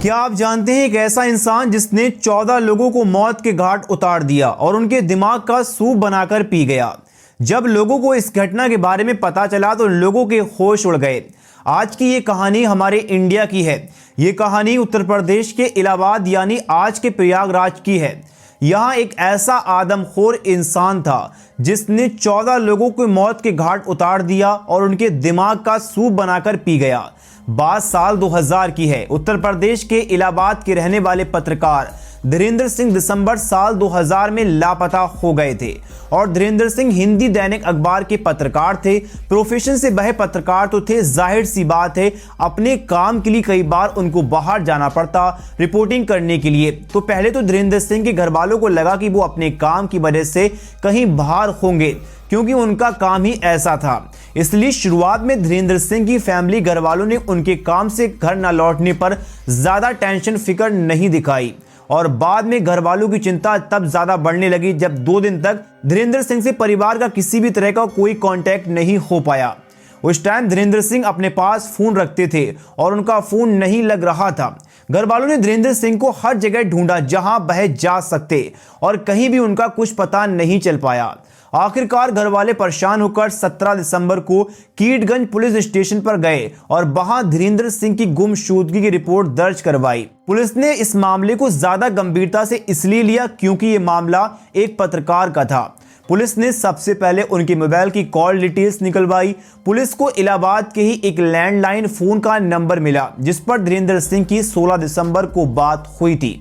क्या आप जानते हैं एक ऐसा इंसान जिसने 14 लोगों को मौत के घाट उतार दिया और उनके दिमाग का सूप बनाकर पी गया। जब लोगों को इस घटना के बारे में पता चला तो लोगों के होश उड़ गए। आज की ये कहानी हमारे इंडिया की है। ये कहानी उत्तर प्रदेश के इलाहाबाद यानी आज के प्रयागराज की है। यहाँ एक ऐसा आदमखोर इंसान था जिसने 14 लोगों को मौत के घाट उतार दिया और उनके दिमाग का सूप बनाकर पी गया। बात साल 2000 की है। उत्तर प्रदेश के इलाहाबाद के रहने वाले पत्रकार धीरेंद्र सिंह दिसंबर साल 2000 में लापता हो गए थे और धीरेंद्र सिंह हिंदी दैनिक अखबार के पत्रकार थे। प्रोफेशन से वह पत्रकार तो थे, जाहिर सी बात है अपने काम के लिए कई बार उनको बाहर जाना पड़ता रिपोर्टिंग करने के लिए। तो पहले तो धीरेंद्र सिंह के घर वालों को लगा कि वो अपने काम की वजह से कहीं बाहर होंगे क्योंकि उनका काम ही ऐसा था। इसलिए शुरुआत में धीरेंद्र सिंह की फैमिली घर वालों ने उनके काम से घर न लौटने पर ज्यादा टेंशन फिक्र नहीं दिखाई और बाद में घर वालों की चिंता तब ज्यादा बढ़ने लगी जब 2 दिन तक धीरेंद्र सिंह से परिवार का किसी भी तरह का कोई कांटेक्ट नहीं हो पाया। उस टाइम धीरेंद्र सिंह अपने पास फोन रखते थे और उनका फोन नहीं लग रहा था। घर वालों ने धीरेंद्र सिंह को हर जगह ढूंढा जहां वह जा सकते और कहीं भी उनका कुछ पता नहीं चल पाया। आखिरकार घर वाले परेशान होकर 17 दिसंबर को कीटगंज पुलिस स्टेशन पर गए और वहां धीरेंद्र सिंह की गुमशुदगी की रिपोर्ट दर्ज करवाई। पुलिस ने इस मामले को ज्यादा गंभीरता से इसलिए लिया क्योंकि ये मामला एक पत्रकार का था। पुलिस ने सबसे पहले उनके मोबाइल की कॉल डिटेल्स निकलवाई। पुलिस को इलाहाबाद के ही एक लैंडलाइन फोन का नंबर मिला जिस पर धीरेंद्र सिंह की 16 दिसंबर को बात हुई थी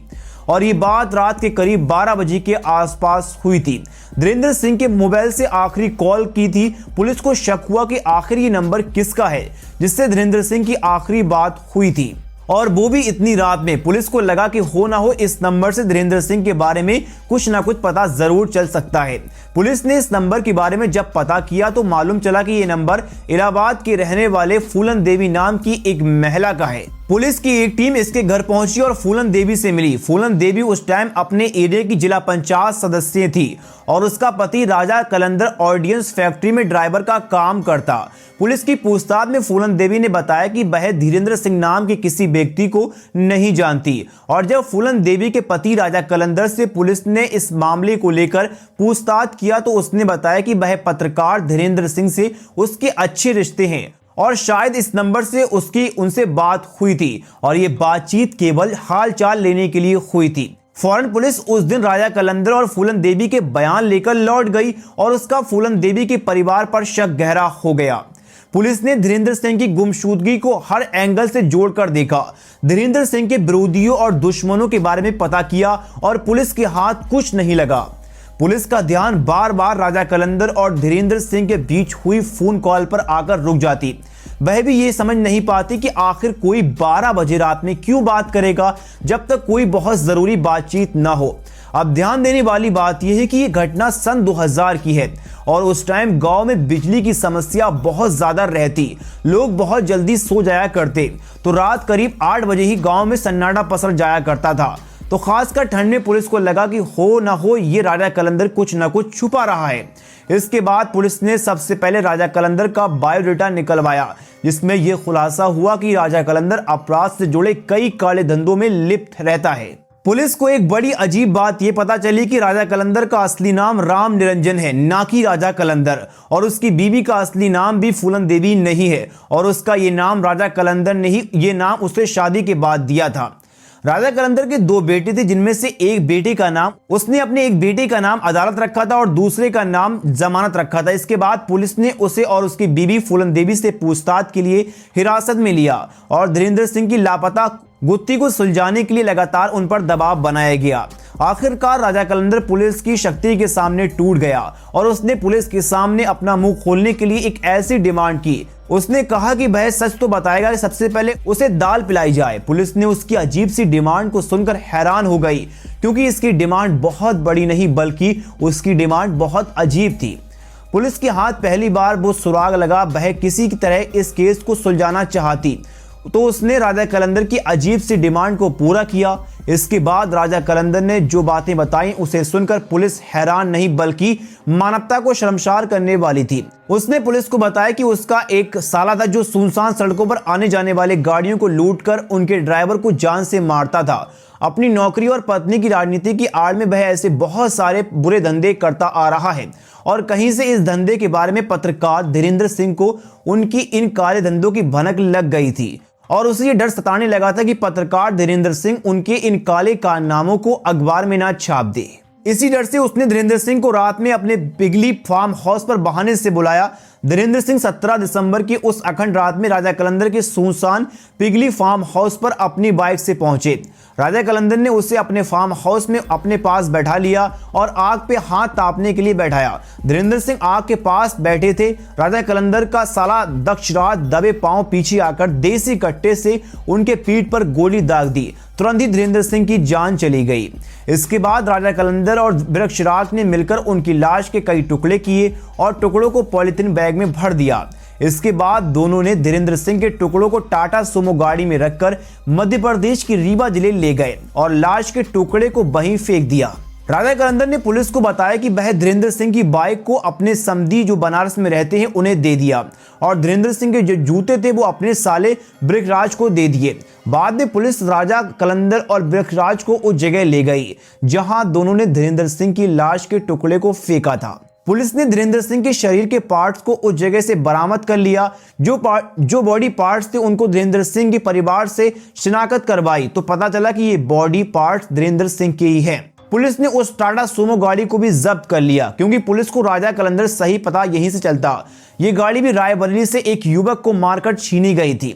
और ये बात रात के करीब 12 बजे के आसपास हुई थी। धीरेंद्र सिंह के मोबाइल से आखिरी कॉल की थी। पुलिस को शक हुआ कि आखिर ये नंबर किसका है जिससे धीरेंद्र सिंह की आखिरी बात हुई थी और वो भी इतनी रात में। पुलिस को लगा कि हो ना हो इस नंबर से धीरेंद्र सिंह के बारे में कुछ ना कुछ पता जरूर चल सकता है। पुलिस ने इस नंबर के बारे में जब पता किया तो मालूम चला कि ये नंबर इलाहाबाद के रहने वाले फूलन देवी नाम की एक महिला का है। पुलिस की एक टीम इसके घर पहुंची और फूलन देवी से मिली। फूलन देवी उस टाइम अपने एरिया की जिला पंचायत सदस्य थी और उसका पति राजा कलंदर ऑर्डिनेंस फैक्ट्री में ड्राइवर का काम करता। पुलिस की पूछताछ में फूलन देवी ने बताया कि वह धीरेंद्र सिंह नाम के किसी व्यक्ति को नहीं जानती और जब फूलन देवी के पति राजा कलंदर से पुलिस ने इस मामले को लेकर पूछताछ किया तो उसने बताया कि वह पत्रकार धीरेंद्र सिंह से उसके अच्छे रिश्ते हैं और शायद इस नंबर से उसकी उनसे बात हुई थी और ये बातचीत केवल हालचाल लेने के लिए हुई थी। फौरन पुलिस उस दिन राजा कलंदर और फूलन देवी के बयान लेकर लौट गई और उसका फूलन देवी के परिवार पर शक गहरा हो गया। पुलिस ने धीरेंद्र सिंह की गुमशुदगी को हर एंगल से जोड़कर देखा। धीरेंद्र सिंह के विरोधियों और दुश्मनों के बारे में पता किया और पुलिस के हाथ कुछ नहीं लगा। पुलिस का ध्यान बार बार राजा कलंदर और धीरेंद्र सिंह के बीच हुई फोन कॉल पर आकर रुक जाती। वह भी ये समझ नहीं पाती कि आखिर कोई 12 बजे रात में क्यों बात करेगा जब तक कोई बहुत जरूरी बातचीत ना हो। अब ध्यान देने वाली बात यह है कि यह घटना सन 2000 की है और उस टाइम गांव में बिजली की समस्या बहुत ज्यादा रहती। लोग बहुत जल्दी सो जाया करते तो रात करीब 8 बजे ही गांव में सन्नाटा पसर जाया करता था। तो खासकर ठंड में पुलिस को लगा कि हो ना हो ये राजा कलंदर कुछ ना कुछ छुपा रहा है। इसके बाद पुलिस ने सबसे पहले राजा कलंदर का बायोडाटा निकलवाया जिसमें यह खुलासा हुआ कि राजा कलंदर अपराध से जुड़े कई काले धंधों में लिप्त रहता है। पुलिस को एक बड़ी अजीब बात यह पता चली कि राजा कलंदर का असली नाम राम निरंजन है, ना कि राजा कलंदर, और उसकी बीवी का असली नाम भी फूलन देवी नहीं है और उसका ये नाम राजा कलंदर ने ही ये नाम उसे शादी के बाद दिया था। राजा कलंदर के 2 बेटे थे जिनमें से एक बेटे का नाम उसने अपने एक बेटे का नाम अदालत रखा था और दूसरे का नाम जमानत रखा था। इसके बाद पुलिस ने उसे और उसकी बीवी फूलन देवी से पूछताछ के लिए हिरासत में लिया और धीरेंद्र सिंह की लापता गुत्थी को सुलझाने के लिए लगातार उन पर दबाव बनाया गया। आखिरकार राजा कलंदर पुलिस की शक्ति के सामने टूट गया और उसने पुलिस के सामने अपना मुंह खोलने के लिए एक ऐसी डिमांड की। उसने कहा कि वह सच तो बताएगा कि सबसे पहले उसे दाल पिलाई जाए। पुलिस ने उसकी अजीब सी डिमांड को सुनकर हैरान हो गई क्योंकि इसकी डिमांड बहुत बड़ी नहीं बल्कि उसकी डिमांड बहुत अजीब थी। पुलिस के हाथ पहली बार वो सुराग लगा, वह किसी की तरह इस केस को सुलझाना चाहती तो उसने राजा कलंदर की अजीब सी डिमांड को पूरा किया। इसके बाद राजा कलंदर ने जो बातें बताई उसे सुनकर पुलिस हैरान नहीं बल्कि मानवता को शर्मसार करने वाली थी। उसने पुलिस को बताया कि उसका एक साला था जो सुनसान सड़कों पर आने जाने वाले गाड़ियों को लूटकर उनके ड्राइवर को जान से मारता था। अपनी नौकरी और पत्नी की राजनीति की आड़ में वह ऐसे बहुत सारे बुरे धंधे करता आ रहा है और कहीं से इस धंधे के बारे में पत्रकार धीरेंद्र सिंह को उनकी इन काले धंधों की भनक लग गई थी और उसे ये डर सताने लगा था कि पत्रकार धीरेंद्र सिंह उनके इन काले कारनामों को अखबार में ना छाप दे। इसी डर से उसने धीरेंद्र सिंह को रात में अपने पिगली फार्म हाउस पर बहाने से बुलाया। धीरेंद्र सिंह 17 दिसंबर की उस अखंड रात में राजा कलंदर के सुनसान पिगली फार्म हाउस पर अपनी बाइक से पहुंचे। राजा कलंदर ने उसे अपने फार्म हाउस में अपने पास बैठा लिया और आग पे हाथ तापने के लिए बैठाया। धीरेंद्र सिंह आग के पास बैठे थे। राजा कलंदर का साला दक्षराज दबे पांव पीछे आकर देसी कट्टे से उनके पीठ पर गोली दाग दी। तुरंत ही धीरेंद्र सिंह की जान चली गई। इसके बाद राजा कलंदर और वृक्षराज ने मिलकर उनकी लाश के कई टुकड़े किए और टुकड़ों को पॉलीथीन बैग में भर दिया। इसके बाद दोनों ने धीरेंद्र सिंह के टुकड़ों को टाटा सुमो गाड़ी में रखकर मध्य प्रदेश की रीवा जिले ले गए और लाश के टुकड़े को वहीं फेंक दिया। राजा कलंदर ने पुलिस को बताया कि वह धीरेंद्र सिंह की बाइक को अपने समधी जो बनारस में रहते हैं उन्हें दे दिया और धीरेंद्र सिंह के जो जूते थे वो अपने साले वृक्षराज को दे दिए। बाद में पुलिस राजा कलंदर और वृक्षराज को उस जगह ले गई जहां दोनों ने धीरेंद्र सिंह की लाश के टुकड़े को फेंका था। पुलिस ने धीरेंद्र सिंह के शरीर के पार्ट्स को उस जगह से बरामद कर लिया। जो बॉडी पार्ट्स थे उनको धीरेंद्र सिंह के परिवार से शिनाख्त करवाई तो पता चला कि ये बॉडी पार्ट्स धीरेंद्र सिंह के ही हैं। पुलिस ने उस टाटा सुमो गाड़ी को भी जब्त कर लिया क्योंकि पुलिस को राजा कलंदर सही पता यहीं से चलता। ये गाड़ी भी रायबरेली से एक युवक को मारकर छीनी गई थी।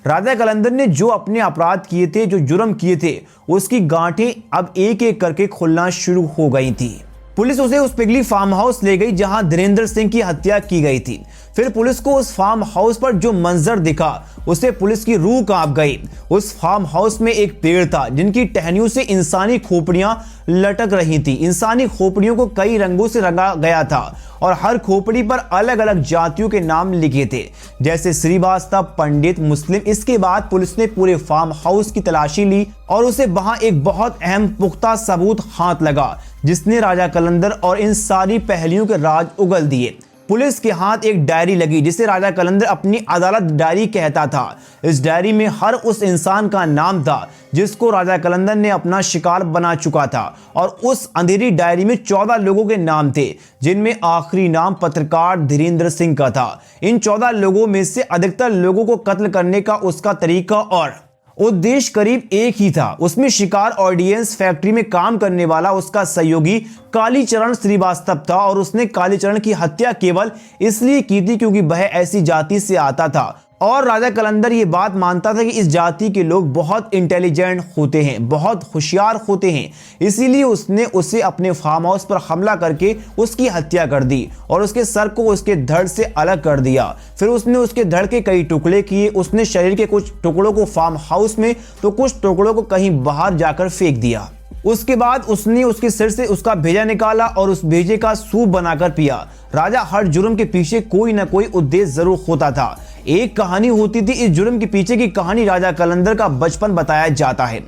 राजा कलंदर ने जो अपने अपराध किए थे, जो जुर्म किए थे, उसकी गांठें अब एक एक करके खुलना शुरू हो गई थी। पुलिस उसे उस पिगली फार्म हाउस ले गई जहां धीरेंद्र सिंह की हत्या की गई थी। फिर पुलिस को उस फार्म हाउस पर जो मंजर दिखा उसे पुलिस की रूह कांप गई। उस फार्म हाउस में एक पेड़ था जिनकी टहनियों से इंसानी खोपड़ियां लटक रही थी। इंसानी खोपड़ियों को कई रंगों से रंगा गया था और हर खोपड़ी पर अलग अलग जातियों के नाम लिखे थे जैसे श्रीवास्तव, पंडित, मुस्लिम। इसके बाद पुलिस ने पूरे फार्म हाउस की तलाशी ली और उसे वहां एक बहुत अहम पुख्ता सबूत हाथ लगा जिसने राजा कलंदर और इन सारी पहेलियों के राज उगल दिए। पुलिस के हाथ एक डायरी लगी जिसे राजा कलंदर अपनी अदालत डायरी कहता था। इस डायरी में हर उस इंसान का नाम था जिसको राजा कलंदर ने अपना शिकार बना चुका था और उस अंधेरी डायरी में 14 लोगों के नाम थे जिनमें आखिरी नाम पत्रकार धीरेंद्र सिंह का था। इन 14 लोगों में से अधिकतर लोगों को कत्ल करने का उसका तरीका और उद्देश्य करीब एक ही था। उसमें शिकार ऑर्डिनेंस फैक्ट्री में काम करने वाला उसका सहयोगी कालीचरण श्रीवास्तव था और उसने कालीचरण की हत्या केवल इसलिए की थी क्योंकि वह ऐसी जाति से आता था और राजा कलंदर ये बात मानता था कि इस जाति के लोग बहुत इंटेलिजेंट होते हैं, बहुत होशियार होते हैं। इसीलिए उसने उसे अपने फार्म हाउस पर हमला करके उसकी हत्या कर दी और उसके सर को उसके धड़ से अलग कर दिया। फिर उसने उसके धड़ के कई टुकड़े किए। उसने शरीर के कुछ टुकड़ों को फार्म हाउस में तो कुछ टुकड़ों को कहीं बाहर जाकर फेंक दिया। उसके बाद उसने उसके सिर से उसका भेजा निकाला और उस भेजे का सूप बनाकर पिया। राजा हर जुर्म के पीछे कोई ना कोई उद्देश्य जरूर होता था। एक कहानी होती थी। इस जुर्म के पीछे की कहानी राजा कलंदर का बचपन बताया जाता है।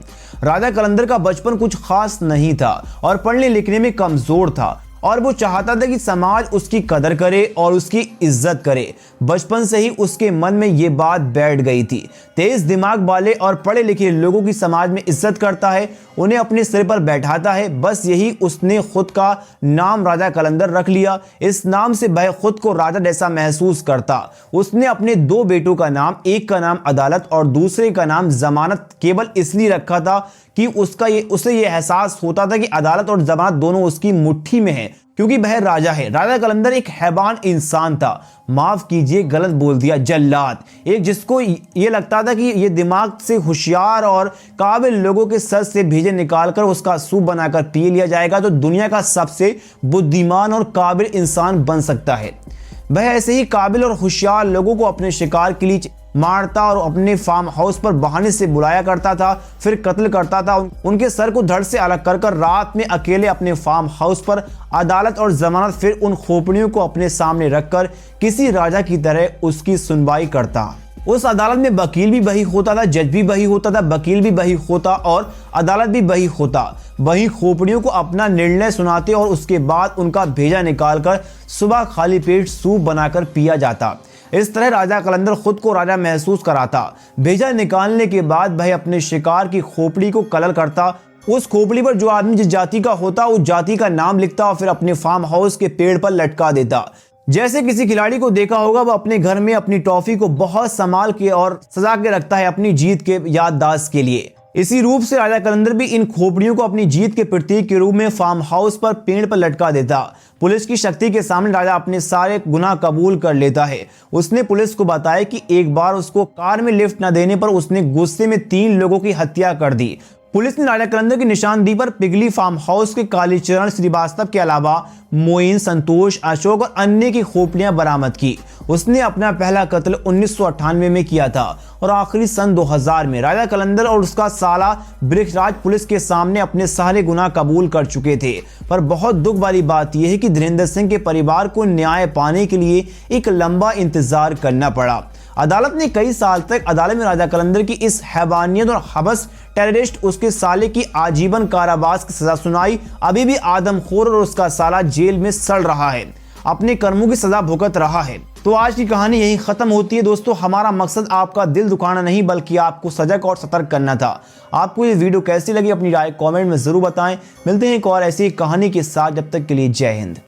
राजा कलंदर का बचपन कुछ खास नहीं था और पढ़ने लिखने में कमजोर था और वो चाहता था कि समाज उसकी कदर करे और उसकी इज्जत करे। बचपन से ही उसके मन में ये बात बैठ गई थी। तेज दिमाग वाले और पढ़े लिखे लोगों की समाज में इज्जत करता है, उन्हें अपने सिर पर बैठाता है। बस यही उसने खुद का नाम राजा कलंदर रख लिया। इस नाम से वह खुद को राजा जैसा महसूस करता। उसने अपने 2 बेटों का नाम, एक का नाम अदालत और दूसरे का नाम जमानत केवल इसलिए रखा था कि उसे ये एहसास होता था कि अदालत और जमानत दोनों उसकी मुट्ठी में है क्योंकि वह राजा है। राजा कलंदर एक हैवान इंसान था, माफ कीजिए गलत बोल दिया, जल्लाद। एक जिसको ये लगता था कि ये दिमाग से होशियार और काबिल लोगों के सर से भेजे निकालकर उसका सूप बनाकर पी लिया जाएगा तो दुनिया का सबसे बुद्धिमान और काबिल इंसान बन सकता है। वह ऐसे ही काबिल और होशियार लोगों को अपने शिकार के लिए मारता और अपने फार्म हाउस पर बहाने से बुलाया करता था, फिर कत्ल करता था। उनके सर को धड़ से अलग कर रात में अकेले अपने फार्म हाउस पर अदालत और जमानत फिर उन खोपड़ियों को अपने सामने रखकर किसी राजा की तरह उसकी सुनवाई करता। उस अदालत में वकील भी वही होता था, जज भी वही होता था, वकील भी वही होता और अदालत भी वही होता। वहीं खोपड़ियों को अपना निर्णय सुनाते और उसके बाद उनका भेजा निकालकर सुबह खाली पेट सूप बनाकर पिया जाता। इस तरह राजा कलंदर खुद को राजा महसूस कराता। भेजा निकालने के बाद वह अपने शिकार की खोपड़ी को कलर करता। उस खोपड़ी पर जो आदमी जिस जाति का होता उस जाति का नाम लिखता और फिर अपने फार्म हाउस के पेड़ पर लटका देता। जैसे किसी खिलाड़ी को देखा होगा, वह अपने घर में अपनी ट्रॉफी को बहुत संभाल के और सजा के रखता है अपनी जीत के याददाश्त के लिए। इसी रूप से राजा कलंदर भी इन खोपड़ियों को अपनी जीत के प्रतीक के रूप में फार्म हाउस पर पेड़ पर लटका देता। पुलिस की शक्ति के सामने राजा अपने सारे गुनाह कबूल कर लेता है। उसने पुलिस को बताया कि एक बार उसको कार में लिफ्ट न देने पर उसने गुस्से में 3 लोगों की हत्या कर दी। पुलिस ने राजा कलंदर की निशानदेही पर पिगली फार्म हाउस के कालीचरण श्रीवास्तव के अलावा मोइन, संतोष, अशोक और अन्य की खोपड़ियां बरामद की। उसने अपना पहला कत्ल 1998 में किया था और आखिरी सन 2000 में राजा कलंदर और उसका साला बृखराज पुलिस के सामने अपने सारे गुनाह कबूल कर चुके थे। पर बहुत दुख वाली बात यह है कि धीरेन्द्र सिंह के परिवार को न्याय पाने के लिए एक लंबा इंतजार करना पड़ा। अदालत ने कई साल तक अदालत में राजा कलंदर की इस हैवानियत और हबस टेररिस्ट उसके साले की आजीवन कारावास की सजा सुनाई। अभी भी आदमखोर और उसका साला जेल में सड़ रहा है, अपने कर्मों की सजा भुगत रहा है। तो आज की कहानी यही खत्म होती है दोस्तों। हमारा मकसद आपका दिल दुखाना नहीं बल्कि आपको सजग और सतर्क करना था। आपको ये वीडियो कैसी लगी अपनी राय कमेंट में जरूर बताएं। मिलते हैं एक और ऐसी कहानी के साथ, जब तक के लिए जय हिंद।